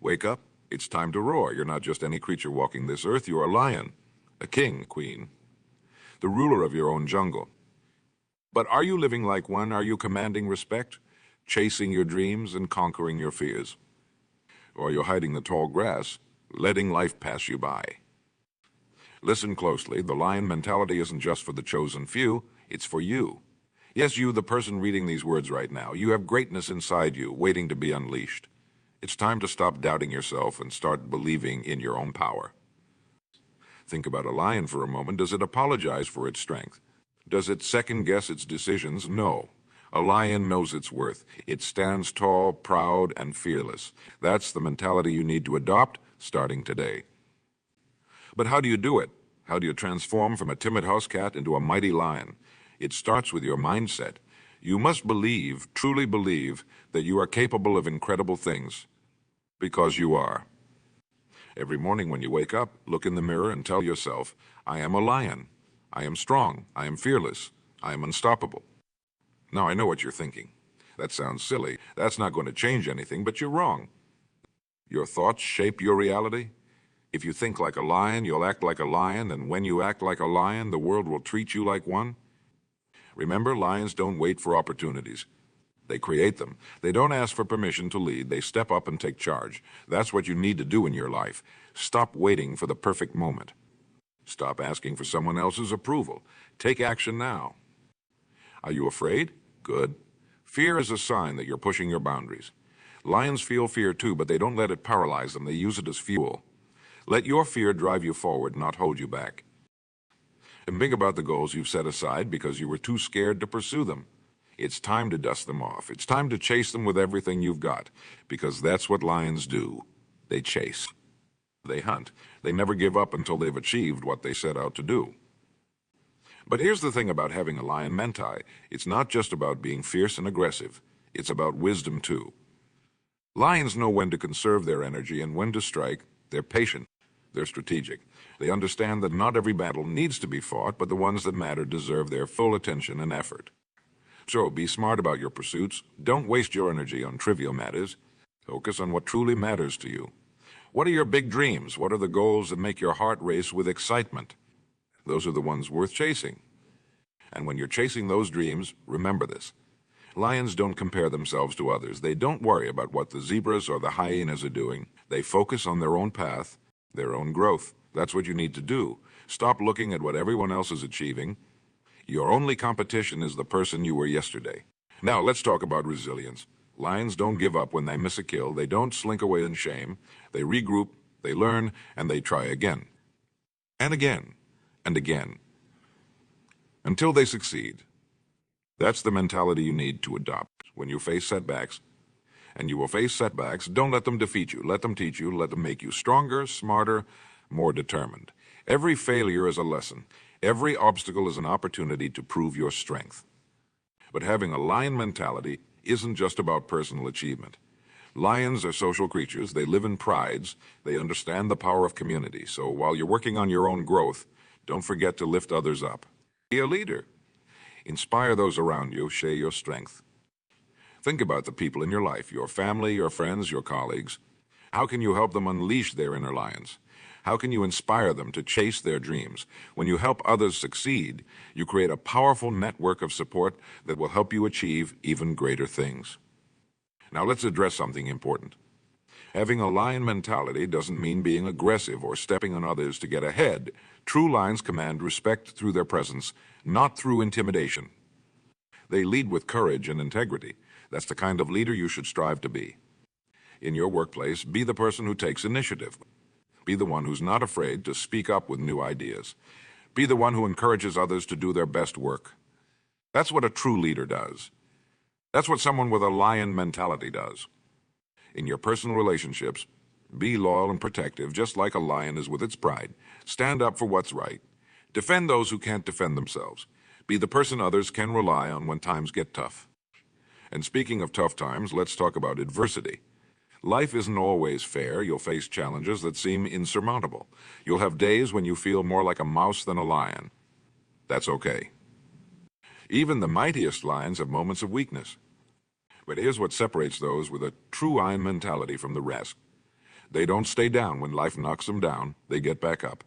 Wake up. It's time to roar. You're not just any creature walking this earth. You're a lion, a king, queen, the ruler of your own jungle. But are you living like one? Are you commanding respect, chasing your dreams and conquering your fears? Or you're hiding the tall grass, letting life pass you by? Listen closely. The lion mentality isn't just for the chosen few. It's for you. Yes, you, the person reading these words right now. You have greatness inside you, waiting to be unleashed. It's time to stop doubting yourself and start believing in your own power. Think about a lion for a moment. Does it apologize for its strength? Does it second-guess its decisions? No. A lion knows its worth. It stands tall, proud, and fearless. That's the mentality you need to adopt starting today. But how do you do it? How do you transform from a timid house cat into a mighty lion? It starts with your mindset. You must believe, truly believe, that you are capable of incredible things, because you are. Every morning when you wake up, look in the mirror and tell yourself, I am a lion. I am strong. I am fearless. I am unstoppable. Now, I know what you're thinking. That sounds silly. That's not going to change anything, but you're wrong. Your thoughts shape your reality. If you think like a lion, you'll act like a lion, and when you act like a lion, the world will treat you like one. Remember, lions don't wait for opportunities. They create them. They don't ask for permission to lead. They step up and take charge. That's what you need to do in your life. Stop waiting for the perfect moment. Stop asking for someone else's approval. Take action now. Are you afraid? Good. Fear is a sign that you're pushing your boundaries. Lions feel fear too, but they don't let it paralyze them. They use it as fuel. Let your fear drive you forward, not hold you back. And think about the goals you've set aside because you were too scared to pursue them. It's time to dust them off. It's time to chase them with everything you've got, because that's what lions do. They chase. They hunt. They never give up until they've achieved what they set out to do. But here's the thing about having a lion menti. It's not just about being fierce and aggressive. It's about wisdom too. Lions know when to conserve their energy and when to strike. They're patient. They're strategic. They understand that not every battle needs to be fought, but the ones that matter deserve their full attention and effort. So be smart about your pursuits. Don't waste your energy on trivial matters. Focus on what truly matters to you. What are your big dreams? What are the goals that make your heart race with excitement? Those are the ones worth chasing. And when you're chasing those dreams, remember this. Lions don't compare themselves to others. They don't worry about what the zebras or the hyenas are doing. They focus on their own path, their own growth. That's what you need to do. Stop looking at what everyone else is achieving. Your only competition is the person you were yesterday. Now, let's talk about resilience. Lions don't give up when they miss a kill. They don't slink away in shame. They regroup, they learn, and they try again. And again, and again. Until they succeed. That's the mentality you need to adopt when you face setbacks. And you will face setbacks. Don't let them defeat you. Let them teach you. Let them make you stronger, smarter, more determined. Every failure is a lesson. Every obstacle is an opportunity to prove your strength. But having a lion mentality isn't just about personal achievement. Lions are social creatures. They live in prides. They understand the power of community. So while you're working on your own growth, don't forget to lift others up. Be a leader. Inspire those around you. Share your strength. Think about the people in your life, your family, your friends, your colleagues. How can you help them unleash their inner lions? How can you inspire them to chase their dreams? When you help others succeed, you create a powerful network of support that will help you achieve even greater things. Now let's address something important. Having a lion mentality doesn't mean being aggressive or stepping on others to get ahead. True lions command respect through their presence, not through intimidation. They lead with courage and integrity. That's the kind of leader you should strive to be. In your workplace, be the person who takes initiative. Be the one who's not afraid to speak up with new ideas. Be the one who encourages others to do their best work. That's what a true leader does. That's what someone with a lion mentality does. In your personal relationships, be loyal and protective, just like a lion is with its pride. Stand up for what's right. Defend those who can't defend themselves. Be the person others can rely on when times get tough. And speaking of tough times, let's talk about adversity. Life isn't always fair. You'll face challenges that seem insurmountable. You'll have days when you feel more like a mouse than a lion. That's okay. Even the mightiest lions have moments of weakness. But here's what separates those with a true lion mentality from the rest. They don't stay down when life knocks them down. They get back up.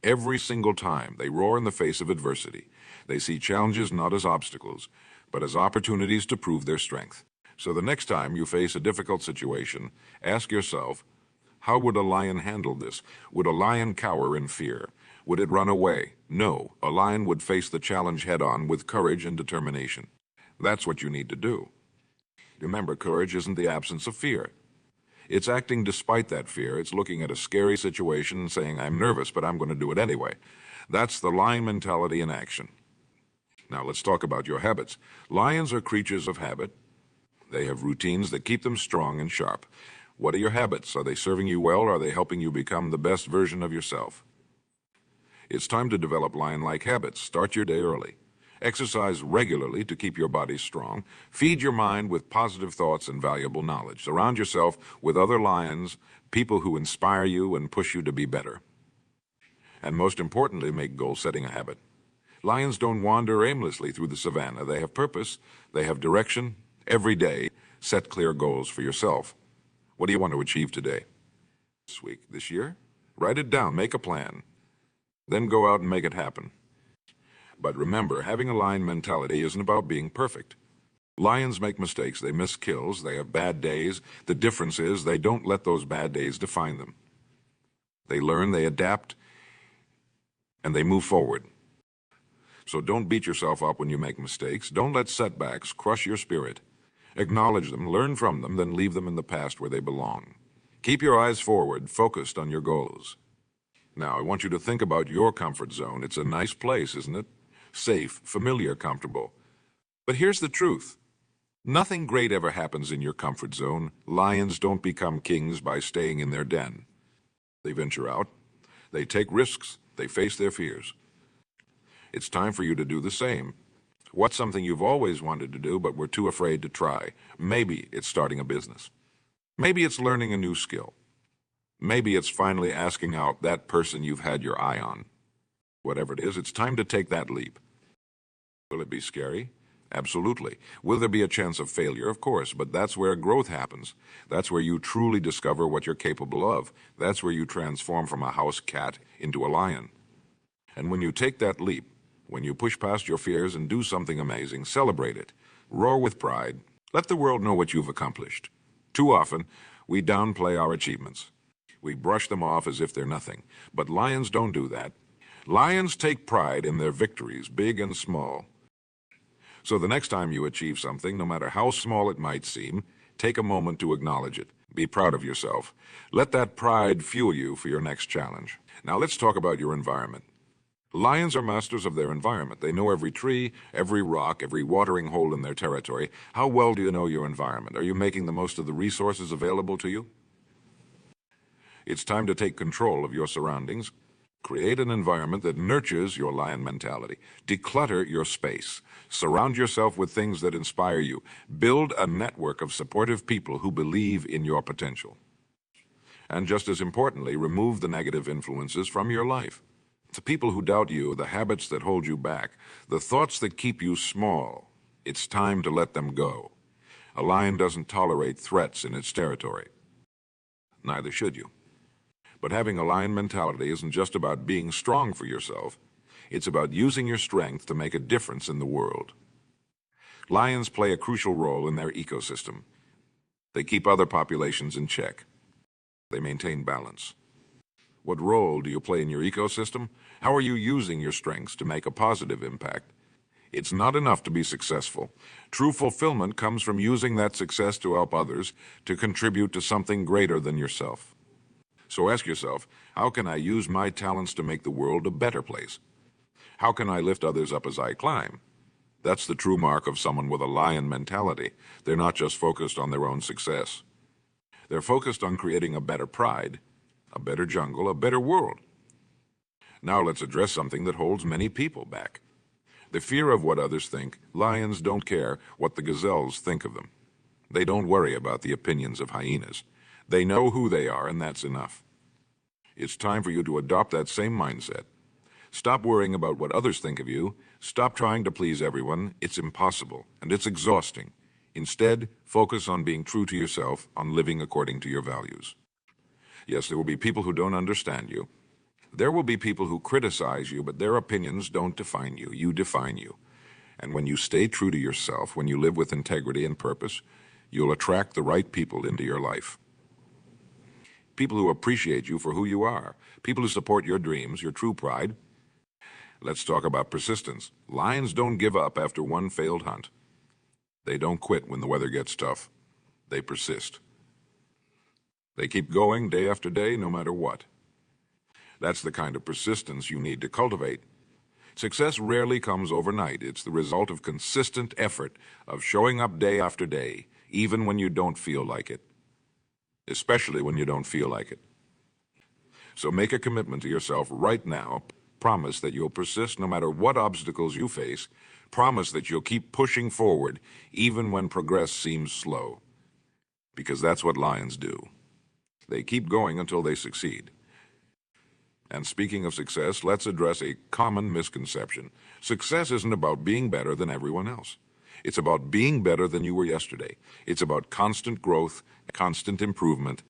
Every single time, they roar in the face of adversity. They see challenges not as obstacles, but as opportunities to prove their strength. So the next time you face a difficult situation, ask yourself, how would a lion handle this? Would a lion cower in fear? Would it run away? No, a lion would face the challenge head-on with courage and determination. That's what you need to do. Remember, courage isn't the absence of fear. It's acting despite that fear. It's looking at a scary situation and saying, I'm nervous, but I'm going to do it anyway. That's the lion mentality in action. Now let's talk about your habits. Lions are creatures of habit. They have routines that keep them strong and sharp. What are your habits? Are they serving you well, or are they helping you become the best version of yourself? It's time to develop lion-like habits. Start your day early. Exercise regularly to keep your body strong. Feed your mind with positive thoughts and valuable knowledge. Surround yourself with other lions, people who inspire you and push you to be better. And most importantly, make goal-setting a habit. Lions don't wander aimlessly through the savannah. They have purpose. They have direction. Every day, set clear goals for yourself. What do you want to achieve today? This week, this year? Write it down. Make a plan. Then go out and make it happen. But remember, having a lion mentality isn't about being perfect. Lions make mistakes, they miss kills, they have bad days. The difference is they don't let those bad days define them. They learn, they adapt, and they move forward. So don't beat yourself up when you make mistakes. Don't let setbacks crush your spirit. Acknowledge them, learn from them, then leave them in the past where they belong. Keep your eyes forward, focused on your goals. Now, I want you to think about your comfort zone. It's a nice place, isn't it? Safe, familiar, comfortable. But here's the truth. Nothing great ever happens in your comfort zone. Lions don't become kings by staying in their den. They venture out. They take risks. They face their fears. It's time for you to do the same. What's something you've always wanted to do but were too afraid to try? Maybe it's starting a business. Maybe it's learning a new skill. Maybe it's finally asking out that person you've had your eye on. Whatever it is, it's time to take that leap. Will it be scary? Absolutely. Will there be a chance of failure? Of course, but that's where growth happens. That's where you truly discover what you're capable of. That's where you transform from a house cat into a lion. And when you take that leap, when you push past your fears and do something amazing, celebrate it. Roar with pride. Let the world know what you've accomplished. Too often, we downplay our achievements. We brush them off as if they're nothing. But lions don't do that. Lions take pride in their victories, big and small. So the next time you achieve something, no matter how small it might seem, take a moment to acknowledge it. Be proud of yourself. Let that pride fuel you for your next challenge. Now let's talk about your environment. Lions are masters of their environment. They know every tree, every rock, every watering hole in their territory. How well do you know your environment? Are you making the most of the resources available to you? It's time to take control of your surroundings. Create an environment that nurtures your lion mentality. Declutter your space. Surround yourself with things that inspire you. Build a network of supportive people who believe in your potential. And just as importantly, remove the negative influences from your life. The people who doubt you, the habits that hold you back, the thoughts that keep you small. It's time to let them go. A lion doesn't tolerate threats in its territory. Neither should you. But having a lion mentality isn't just about being strong for yourself. It's about using your strength to make a difference in the world. Lions play a crucial role in their ecosystem. They keep other populations in check. They maintain balance. What role do you play in your ecosystem? How are you using your strengths to make a positive impact? It's not enough to be successful. True fulfillment comes from using that success to help others, to contribute to something greater than yourself. So ask yourself, how can I use my talents to make the world a better place? How can I lift others up as I climb? That's the true mark of someone with a lion mentality. They're not just focused on their own success. They're focused on creating a better pride, a better jungle, a better world. Now let's address something that holds many people back. The fear of what others think. Lions don't care what the gazelles think of them. They don't worry about the opinions of hyenas. They know who they are, and that's enough. It's time for you to adopt that same mindset. Stop worrying about what others think of you. Stop trying to please everyone. It's impossible, and it's exhausting. Instead, focus on being true to yourself, on living according to your values. Yes, there will be people who don't understand you. There will be people who criticize you, but their opinions don't define you. You define you. And when you stay true to yourself, when you live with integrity and purpose, you'll attract the right people into your life. People who appreciate you for who you are. People who support your dreams, your true pride. Let's talk about persistence. Lions don't give up after one failed hunt. They don't quit when the weather gets tough. They persist. They keep going day after day, no matter what. That's the kind of persistence you need to cultivate. Success rarely comes overnight. It's the result of consistent effort, of showing up day after day, even when you don't feel like it. Especially when you don't feel like it. So make a commitment to yourself right now. Promise that you'll persist no matter what obstacles you face. Promise that you'll keep pushing forward even when progress seems slow. Because that's what lions do. They keep going until they succeed. And speaking of success, let's address a common misconception. Success isn't about being better than everyone else. It's about being better than you were yesterday. It's about constant growth, constant improvement.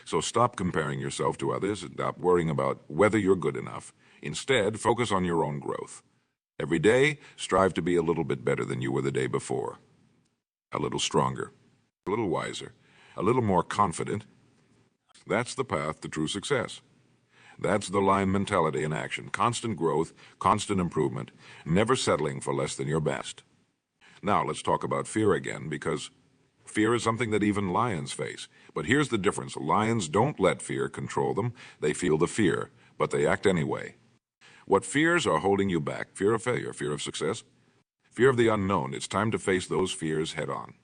So stop comparing yourself to others and stop worrying about whether you're good enough. Instead, focus on your own growth. Every day, strive to be a little bit better than you were the day before. A little stronger, a little wiser, a little more confident. That's the path to true success. That's the lion mentality in action. Constant growth, constant improvement, never settling for less than your best. Now let's talk about fear again, because fear is something that even lions face. But here's the difference. Lions don't let fear control them. They feel the fear, but they act anyway. What fears are holding you back? Fear of failure, fear of success, fear of the unknown. It's time to face those fears head on.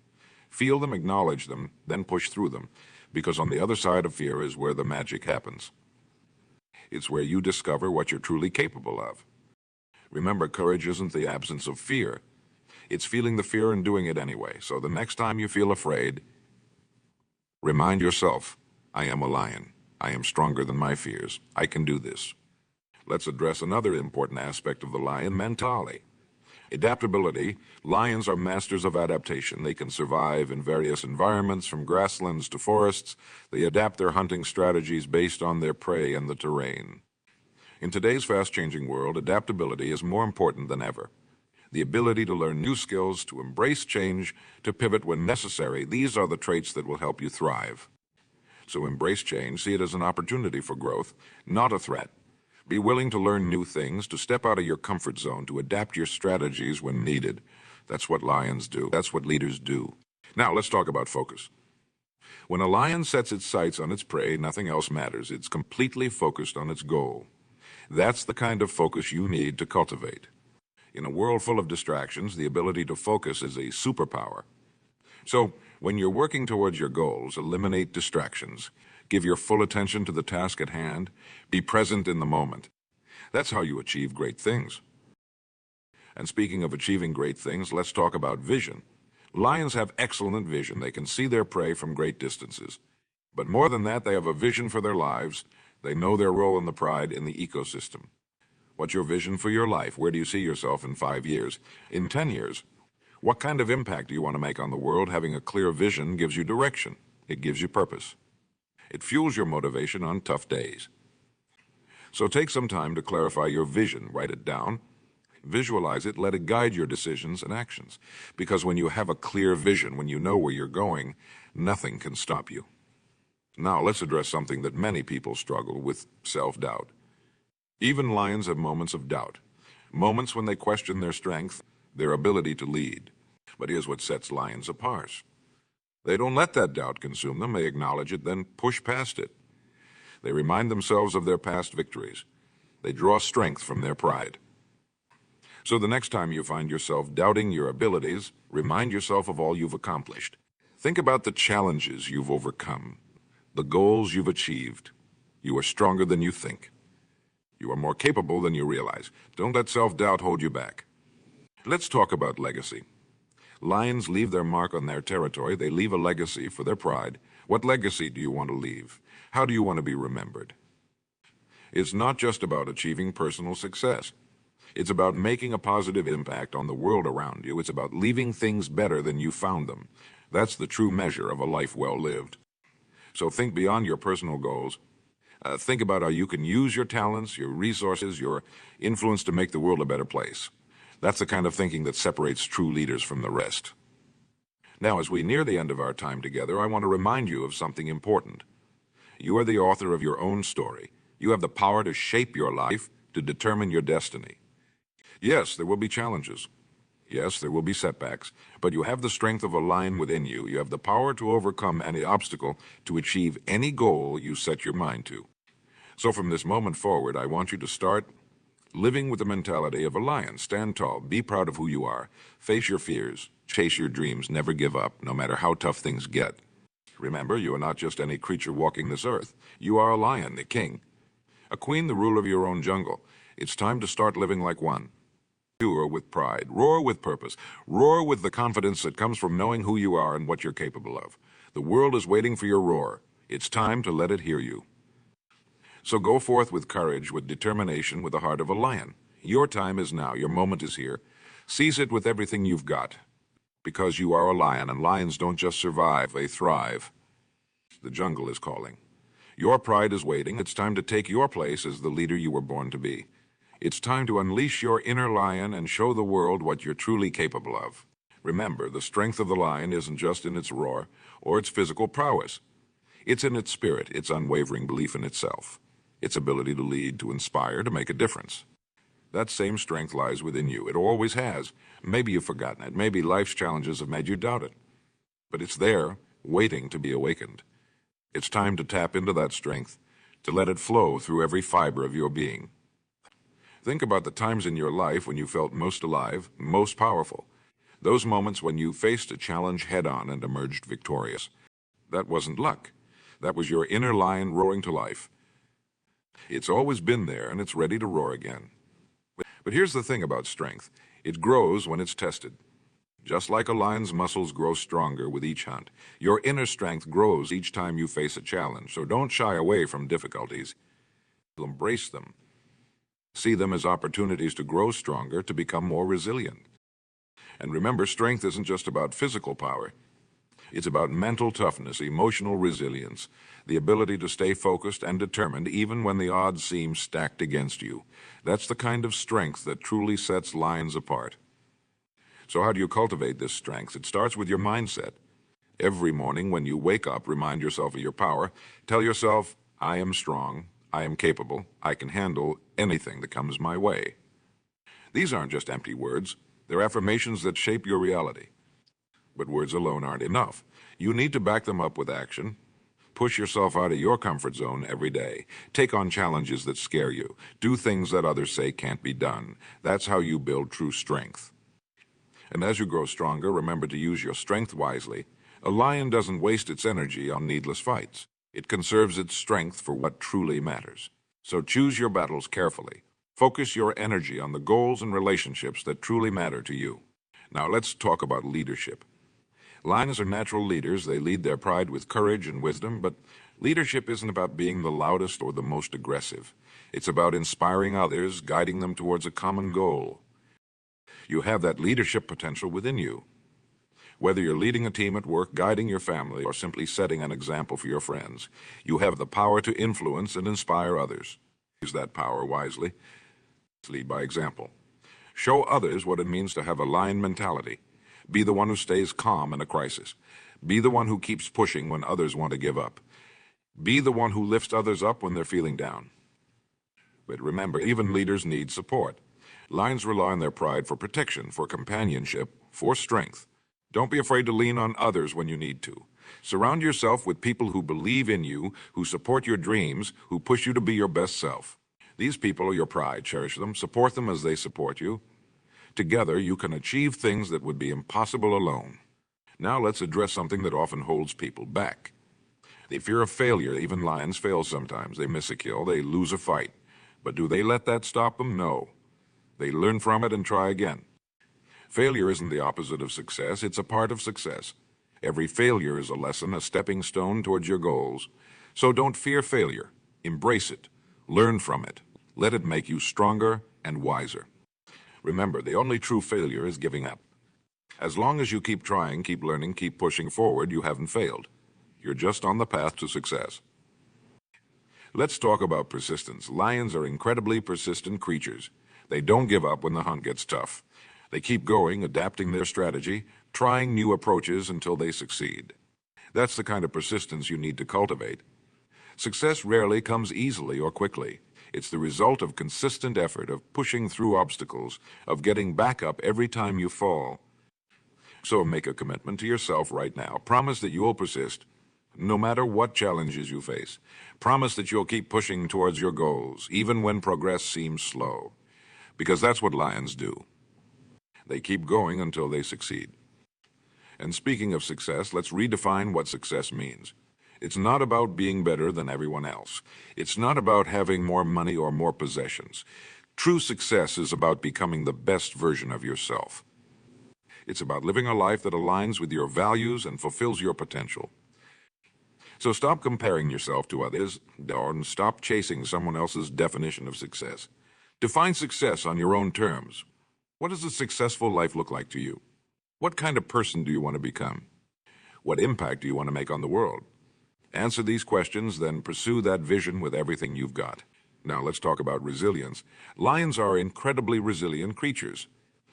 Feel them, acknowledge them, then push through them, because on the other side of fear is where the magic happens. It's where you discover what you're truly capable of. Remember, courage isn't the absence of fear. It's feeling the fear and doing it anyway. So the next time you feel afraid, remind yourself, I am a lion. I am stronger than my fears. I can do this. Let's address another important aspect of the lion mentality. Adaptability. Lions are masters of adaptation. They can survive in various environments, from grasslands to forests. They adapt their hunting strategies based on their prey and the terrain. In today's fast-changing world, adaptability is more important than ever. The ability to learn new skills, to embrace change, to pivot when necessary, these are the traits that will help you thrive. So embrace change, see it as an opportunity for growth, not a threat. Be willing to learn new things, to step out of your comfort zone, to adapt your strategies when needed. That's what lions do. That's what leaders do. Now, let's talk about focus. When a lion sets its sights on its prey, nothing else matters. It's completely focused on its goal. That's the kind of focus you need to cultivate. In a world full of distractions, the ability to focus is a superpower. So, when you're working towards your goals, eliminate distractions. Give your full attention to the task at hand. Be present in the moment. That's how you achieve great things. And speaking of achieving great things, let's talk about vision. Lions have excellent vision. They can see their prey from great distances. But more than that, they have a vision for their lives. They know their role in the pride in the ecosystem. What's your vision for your life? Where do you see yourself in 5 years? In 10 years? What kind of impact do you want to make on the world? Having a clear vision gives you direction. It gives you purpose. It fuels your motivation on tough days. So take some time to clarify your vision. Write it down. Visualize it. Let it guide your decisions and actions. Because when you have a clear vision, when you know where you're going, nothing can stop you. Now let's address something that many people struggle with: self-doubt. Even lions have moments of doubt. Moments when they question their strength, their ability to lead. But here's what sets lions apart. They don't let that doubt consume them. They acknowledge it, then push past it. They remind themselves of their past victories. They draw strength from their pride. So the next time you find yourself doubting your abilities, remind yourself of all you've accomplished. Think about the challenges you've overcome, the goals you've achieved. You are stronger than you think. You are more capable than you realize. Don't let self-doubt hold you back. Let's talk about legacy. Lions leave their mark on their territory. They leave a legacy for their pride. What legacy do you want to leave? How do you want to be remembered? It's not just about achieving personal success. It's about making a positive impact on the world around you. It's about leaving things better than you found them. That's the true measure of a life well lived. So think beyond your personal goals. Think about how you can use your talents, your resources, your influence to make the world a better place. That's the kind of thinking that separates true leaders from the rest. Now, as we near the end of our time together, I want to remind you of something important. You are the author of your own story. You have the power to shape your life, to determine your destiny. Yes, there will be challenges. Yes, there will be setbacks, but you have the strength of a lion within you. You have the power to overcome any obstacle, to achieve any goal you set your mind to. So from this moment forward, I want you to start living with the mentality of a lion. Stand tall, be proud of who you are, face your fears, chase your dreams, never give up, no matter how tough things get. Remember, you are not just any creature walking this earth. You are a lion, the king. A queen, the ruler of your own jungle. It's time to start living like one. Roar with pride, roar with purpose, roar with the confidence that comes from knowing who you are and what you're capable of. The world is waiting for your roar. It's time to let it hear you. So go forth with courage, with determination, with the heart of a lion. Your time is now. Your moment is here. Seize it with everything you've got. Because you are a lion, and lions don't just survive, they thrive. The jungle is calling. Your pride is waiting. It's time to take your place as the leader you were born to be. It's time to unleash your inner lion and show the world what you're truly capable of. Remember, the strength of the lion isn't just in its roar or its physical prowess. It's in its spirit, its unwavering belief in itself, its ability to lead, to inspire, to make a difference. That same strength lies within you. It always has. Maybe you've forgotten it. Maybe life's challenges have made you doubt it. But it's there, waiting to be awakened. It's time to tap into that strength, to let it flow through every fiber of your being. Think about the times in your life when you felt most alive, most powerful. Those moments when you faced a challenge head-on and emerged victorious. That wasn't luck. That was your inner lion roaring to life. It's always been there, and it's ready to roar again. But here's the thing about strength. It grows when it's tested. Just like a lion's muscles grow stronger with each hunt, your inner strength grows each time you face a challenge. So don't shy away from difficulties. Embrace them. See them as opportunities to grow stronger, to become more resilient. And remember, strength isn't just about physical power. It's about mental toughness, emotional resilience, the ability to stay focused and determined even when the odds seem stacked against you. That's the kind of strength that truly sets lions apart. So how do you cultivate this strength? It starts with your mindset. Every morning when you wake up, remind yourself of your power. Tell yourself, I am strong. I am capable. I can handle anything that comes my way. These aren't just empty words. They're affirmations that shape your reality. But words alone aren't enough. You need to back them up with action. Push yourself out of your comfort zone every day. Take on challenges that scare you. Do things that others say can't be done. That's how you build true strength. And as you grow stronger, remember to use your strength wisely. A lion doesn't waste its energy on needless fights. It conserves its strength for what truly matters. So choose your battles carefully. Focus your energy on the goals and relationships that truly matter to you. Now let's talk about leadership. Lions are natural leaders. They lead their pride with courage and wisdom, but leadership isn't about being the loudest or the most aggressive. It's about inspiring others, guiding them towards a common goal. You have that leadership potential within you. Whether you're leading a team at work, guiding your family, or simply setting an example for your friends, you have the power to influence and inspire others. Use that power wisely. Lead by example. Show others what it means to have a lion mentality. Be the one who stays calm in a crisis. Be the one who keeps pushing when others want to give up. Be the one who lifts others up when they're feeling down. But remember, even leaders need support. Lions rely on their pride for protection, for companionship, for strength. Don't be afraid to lean on others when you need to. Surround yourself with people who believe in you, who support your dreams, who push you to be your best self. These people are your pride. Cherish them. Support them as they support you. Together, you can achieve things that would be impossible alone. Now let's address something that often holds people back. The fear of failure. Even lions fail sometimes. They miss a kill. They lose a fight. But do they let that stop them? No. They learn from it and try again. Failure isn't the opposite of success. It's a part of success. Every failure is a lesson, a stepping stone towards your goals. So don't fear failure. Embrace it. Learn from it. Let it make you stronger and wiser. Remember, the only true failure is giving up. As long as you keep trying, keep learning, keep pushing forward, you haven't failed. You're just on the path to success. Let's talk about persistence. Lions are incredibly persistent creatures. They don't give up when the hunt gets tough. They keep going, adapting their strategy, trying new approaches until they succeed. That's the kind of persistence you need to cultivate. Success rarely comes easily or quickly. It's the result of consistent effort, of pushing through obstacles, of getting back up every time you fall. So make a commitment to yourself right now. Promise that you will persist, no matter what challenges you face. Promise that you'll keep pushing towards your goals, even when progress seems slow. Because that's what lions do. They keep going until they succeed. And speaking of success, let's redefine what success means. It's not about being better than everyone else. It's not about having more money or more possessions. True success is about becoming the best version of yourself. It's about living a life that aligns with your values and fulfills your potential. So stop comparing yourself to others, and stop chasing someone else's definition of success. Define success on your own terms. What does a successful life look like to you? What kind of person do you want to become? What impact do you want to make on the world? Answer these questions, then pursue that vision with everything you've got. Now let's talk about resilience. Lions are incredibly resilient creatures.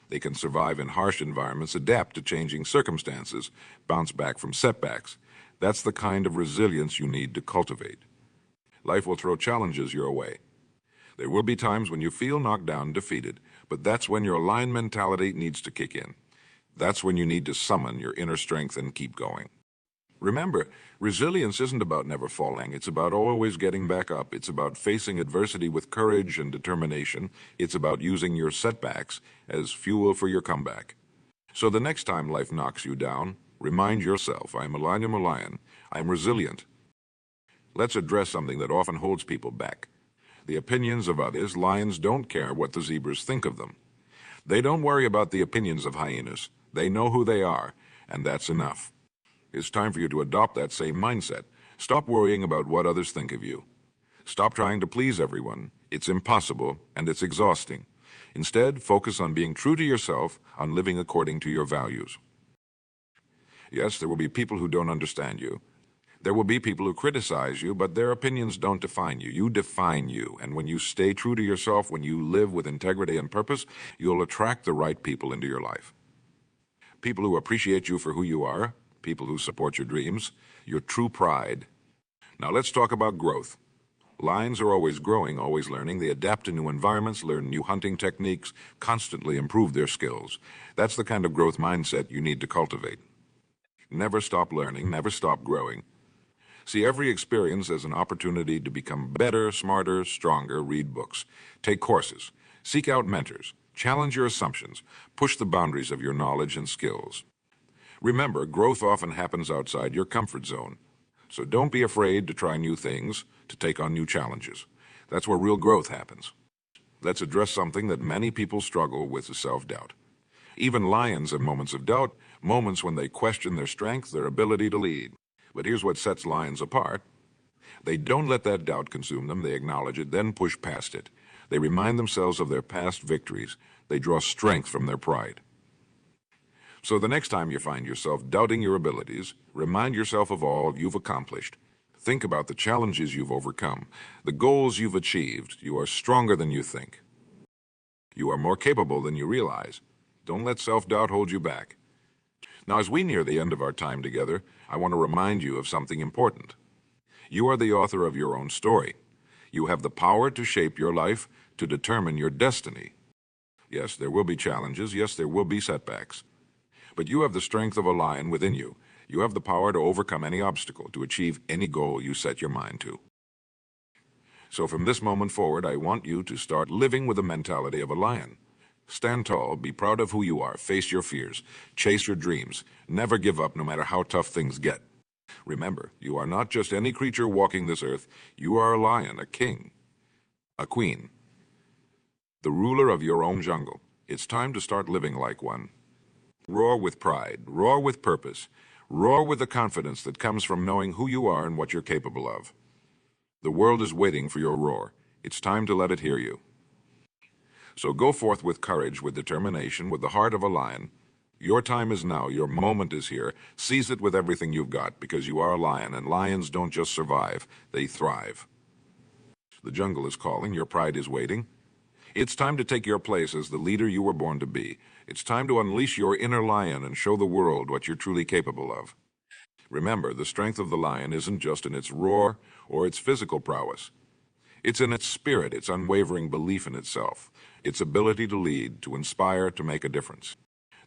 They can survive in harsh environments, adapt to changing circumstances, bounce back from setbacks. That's the kind of resilience you need to cultivate. Life will throw challenges your way. There will be times when you feel knocked down, defeated, but that's when your lion mentality needs to kick in. That's when you need to summon your inner strength and keep going. Remember, resilience isn't about never falling. It's about always getting back up. It's about facing adversity with courage and determination. It's about using your setbacks as fuel for your comeback. So the next time life knocks you down, remind yourself, I'm a lion. I'm resilient. Let's address something that often holds people back. The opinions of others. Lions don't care what the zebras think of them. They don't worry about the opinions of hyenas. They know who they are, and that's enough. It's time for you to adopt that same mindset. Stop worrying about what others think of you. Stop trying to please everyone. It's impossible, and it's exhausting. Instead, focus on being true to yourself, on living according to your values. Yes, there will be people who don't understand you. There will be people who criticize you, but their opinions don't define you. You define you, and when you stay true to yourself, when you live with integrity and purpose, you'll attract the right people into your life. People who appreciate you for who you are, people who support your dreams, your true pride. Now let's talk about growth. Lions are always growing, always learning. They adapt to new environments, learn new hunting techniques, constantly improve their skills. That's the kind of growth mindset you need to cultivate. Never stop learning, never stop growing. See every experience as an opportunity to become better, smarter, stronger. Read books, take courses, seek out mentors, challenge your assumptions, push the boundaries of your knowledge and skills. Remember, growth often happens outside your comfort zone. So don't be afraid to try new things, to take on new challenges. That's where real growth happens. Let's address something that many people struggle with, is self-doubt. Even lions have moments of doubt, moments when they question their strength, their ability to lead. But here's what sets lions apart. They don't let that doubt consume them. They acknowledge it, then push past it. They remind themselves of their past victories. They draw strength from their pride. So the next time you find yourself doubting your abilities, remind yourself of all you've accomplished. Think about the challenges you've overcome, the goals you've achieved. You are stronger than you think. You are more capable than you realize. Don't let self-doubt hold you back. Now, as we near the end of our time together, I want to remind you of something important. You are the author of your own story. You have the power to shape your life, to determine your destiny. Yes, there will be challenges. Yes, there will be setbacks. But you have the strength of a lion within you. You have the power to overcome any obstacle, to achieve any goal you set your mind to. So from this moment forward, I want you to start living with the mentality of a lion. Stand tall, be proud of who you are, face your fears, chase your dreams, never give up no matter how tough things get. Remember, you are not just any creature walking this earth. You are a lion, a king, a queen, the ruler of your own jungle. It's time to start living like one. Roar with pride, roar with purpose, roar with the confidence that comes from knowing who you are and what you're capable of. The world is waiting for your roar. It's time to let it hear you. So go forth with courage, with determination, with the heart of a lion. Your time is now. Your moment is here. Seize it with everything you've got, because you are a lion, and lions don't just survive, they thrive. The jungle is calling. Your pride is waiting. It's time to take your place as the leader you were born to be. It's time to unleash your inner lion and show the world what you're truly capable of. Remember, the strength of the lion isn't just in its roar or its physical prowess. It's in its spirit, its unwavering belief in itself, its ability to lead, to inspire, to make a difference.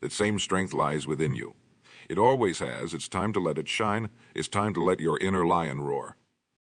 That same strength lies within you. It always has. It's time to let it shine. It's time to let your inner lion roar.